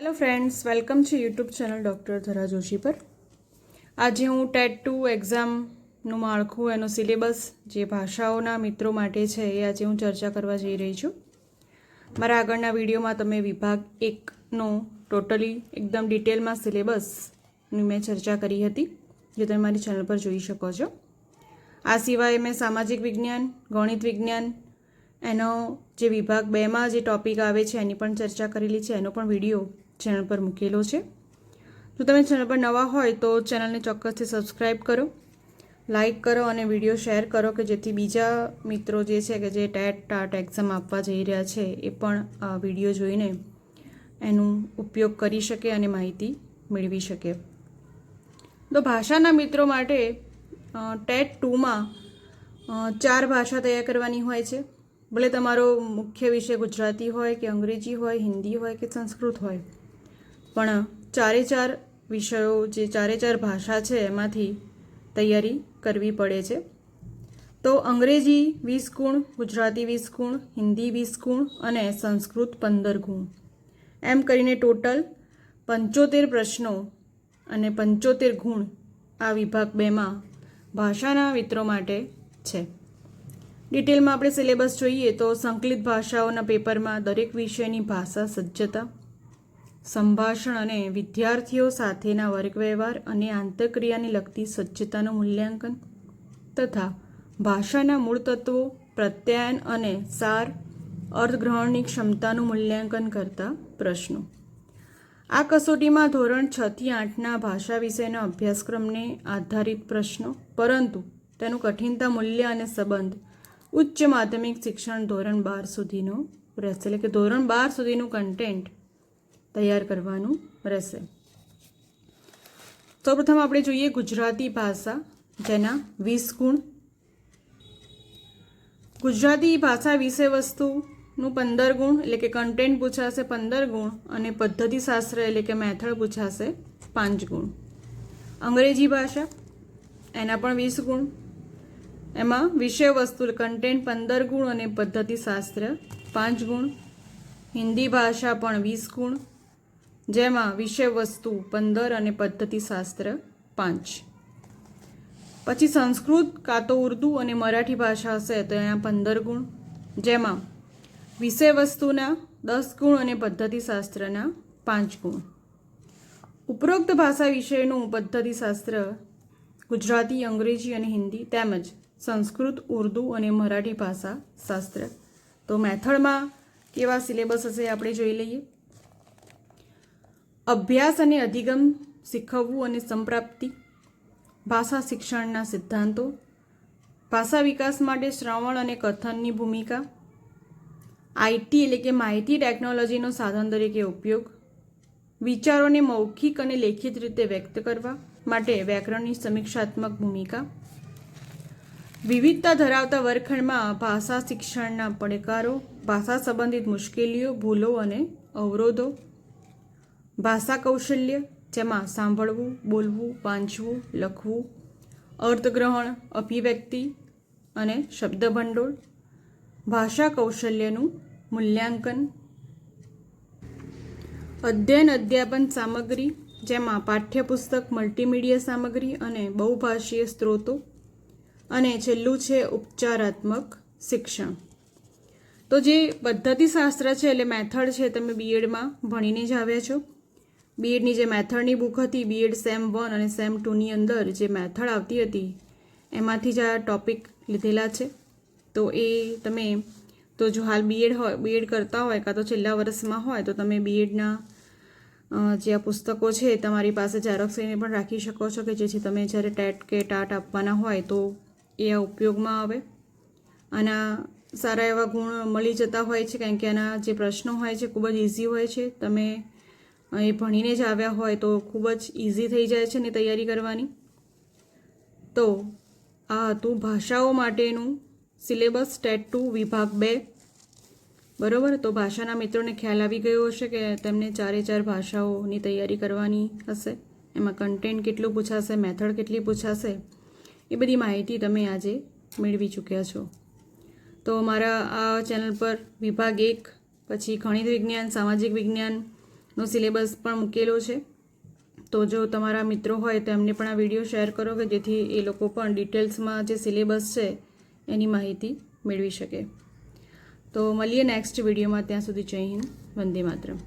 Hello friends, welcome છે YouTube channel doctor ધરા જોશી પર। આજે હું ટેટ 2 એક્ઝામનું માળખું, એનો સિલેબસ જે ભાષાઓના મિત્રો માટે છે એ આજે હું ચર્ચા કરવા જઈ રહી છું। મારા આગળના વિડીયોમાં તમે વિભાગ 1નો ટોટલી એકદમ ડિટેલમાં સિલેબસની મેં ચર્ચા કરી હતી, જે તમે મારી ચેનલ પર જોઈ શકો છો। આ સિવાય મેં સામાજિક વિજ્ઞાન, ગણિત વિજ્ઞાન, એનો જે વિભાગ 2માં જે ટૉપિક આવે છે એની પણ ચર્ચા કરેલી છે, એનો પણ વિડીયો ચેનલ પર મૂકેલો છે। જો તમે ચેનલ પર નવા હોય તો ચેનલને ચોક્કસથી સબસ્ક્રાઈબ કરો, લાઇક કરો અને વિડીયો શેર કરો કે જેથી બીજા મિત્રો જે છે કે જે ટાટ એક્ઝામ આપવા જઈ રહ્યા છે એ પણ આ વિડીયો જોઈને એનું ઉપયોગ કરી શકે અને માહિતી મેળવી શકે। તો ભાષાના મિત્રો માટે ટેટ 2માં 4 ભાષા તૈયાર કરવાની હોય છે। ભલે તમારો મુખ્ય વિષય ગુજરાતી હોય કે અંગ્રેજી હોય, હિન્દી હોય કે સંસ્કૃત હોય, પણ 4 વિષયો જે 4 ભાષા છે એમાંથી તૈયારી કરવી પડે છે। તો અંગ્રેજી 20 ગુણ, ગુજરાતી 20 ગુણ, હિન્દી 20 ગુણ અને સંસ્કૃત 15 ગુણ, એમ કરીને ટોટલ 75 પ્રશ્નો અને 75 ગુણ આ વિભાગ 2માં ભાષાના મિત્રો માટે છે। ડિટેલમાં આપણે સિલેબસ જોઈએ તો સંકલિત ભાષાઓના પેપરમાં દરેક વિષયની ભાષા સજ્જતા, સંભાષણ અને વિદ્યાર્થીઓ સાથેના વર્ગ વ્યવહાર અને આંતરક્રિયાને લગતી સજ્જતાનું મૂલ્યાંકન તથા ભાષાના મૂળ તત્વો, પ્રત્યાયન અને સાર અર્થગ્રહણની ક્ષમતાનું મૂલ્યાંકન કરતા પ્રશ્નો। આ કસોટીમાં ધોરણ 6 થી 8ના ભાષા વિષયના અભ્યાસક્રમને આધારિત પ્રશ્નો, પરંતુ તેનું કઠિનતા મૂલ્ય અને સંબંધ ઉચ્ચ માધ્યમિક શિક્ષણ ધોરણ 12 સુધીનો રહેશે, એટલે કે ધોરણ 12 સુધીનું કન્ટેન્ટ તૈયાર કરવાનું રહેશે। સૌપ્રથમ આપણે જોઈએ ગુજરાતી ભાષા, જેના 20 ગુણ। ગુજરાતી ભાષા વિષય વસ્તુનું 15 ગુણ, એટલે કે કન્ટેન્ટ પૂછાશે 15 ગુણ અને પદ્ધતિશાસ્ત્ર એટલે કે મેથડ પૂછાશે 5 ગુણ। અંગ્રેજી ભાષા, એના પણ 20 ગુણ, એમાં વિષય વસ્તુ કન્ટેન્ટ 15 ગુણ અને પદ્ધતિશાસ્ત્ર 5 ગુણ। હિન્દી ભાષા પણ 20 ગુણ, જેમાં વિષય વસ્તુ 15 અને પદ્ધતિશાસ્ત્ર 5। પછી સંસ્કૃત કાં તો ઉર્દૂ અને મરાઠી ભાષા હશે તો અહીંયા 15 ગુણ, જેમાં વિષય વસ્તુના 10 ગુણ અને પદ્ધતિશાસ્ત્રના 5 ગુણ। ઉપરોક્ત ભાષા વિષયનું પદ્ધતિશાસ્ત્ર ગુજરાતી, અંગ્રેજી અને હિન્દી તેમજ સંસ્કૃત, ઉર્દૂ અને મરાઠી ભાષા શાસ્ત્ર। તો મેથડમાં કેવા સિલેબસ હશે આપણે જોઈ લઈએ। અભ્યાસ અને અધિગમ શીખવવું અને સંપ્રાપ્તિ, ભાષા શિક્ષણના સિદ્ધાંતો, ભાષા વિકાસ માટે શ્રવણ અને કથનની ભૂમિકા, આઈટી એટલે કે માહિતી ટેકનોલોજીનો સાધન તરીકે ઉપયોગ, વિચારોને મૌખિક અને લેખિત રીતે વ્યક્ત કરવા માટે વ્યાકરણની સમીક્ષાત્મક ભૂમિકા, વિવિધતા ધરાવતા વર્ગખંડમાં ભાષા શિક્ષણના પડકારો, ભાષા સંબંધિત મુશ્કેલીઓ, ભૂલો અને અવરોધો, ભાષા કૌશલ્ય, જેમાં સાંભળવું, બોલવું, વાંચવું, લખવું, અર્થગ્રહણ, અભિવ્યક્તિ અને શબ્દભંડોળ, ભાષા કૌશલ્યનું મૂલ્યાંકન, અધ્યયન અધ્યાપન સામગ્રી, જેમાં પાઠ્યપુસ્તક, મલ્ટીમીડિયા સામગ્રી અને બહુભાષીય સ્ત્રોતો, અને છેલ્લું છે ઉપચારાત્મક શિક્ષણ। તો જે પદ્ધતિશાસ્ત્ર છે એટલે મેથડ છે, તમે બીએડમાં ભણીને જ આવ્યા છો। બીએડની જે મેથડની બુક હતી, બીએડ સેમ 1 અને સેમ 2ની અંદર જે મેથડ આવતી હતી એમાંથી જ આ ટૉપિક લીધેલા છે। તો એ તમે તો જો હાલ બીએડ કરતા હોય કાં તો છેલ્લા વર્ષમાં હોય તો તમે બીએડના જે આ પુસ્તકો છે તમારી પાસે ઝેરોક્સ લઈને પણ રાખી શકો છો, કે જેથી તમે જ્યારે ટેટ કે ટાટ આપવાના હોય તો એ આ ઉપયોગમાં આવે। આના સારા એવા ગુણ મળી જતા હોય છે, કારણ કે આના જે પ્રશ્નો હોય છે ખૂબ જ ઇઝી હોય છે। તમે એ ભણીને જ આવ્યા હોય તો ખૂબ જ ઇઝી થઈ જાય છે ને તૈયારી કરવાની। તો આ હતું ભાષાઓ માટેનું સિલેબસ ટેટ 2 વિભાગ 2, બરાબર। તો ભાષાના મિત્રોને ખ્યાલ આવી ગયો હશે કે તેમને 4 ભાષાઓની તૈયારી કરવાની હશે, એમાં કન્ટેન્ટ કેટલું પૂછાશે, મેથડ કેટલી પૂછાશે, એ બધી માહિતી તમે આજે મેળવી ચૂક્યા છો। તો મારા આ ચેનલ પર વિભાગ 1, પછી ગણિત વિજ્ઞાન, સામાજિક વિજ્ઞાન, નો સિલેબસ પણ મૂકેલો છે. તો જો તમારા મિત્રો હોય તો એમને પણ આ વિડીયો શેર કરો કે જેથી એ લોકો પણ ડિટેલ્સમાં જે સિલેબસ છે એની માહિતી મેળવી શકે. તો મળીએ નેક્સ્ટ વિડીયોમાં. ત્યાં સુધી જય હિન્દ, વંદે માતરમ.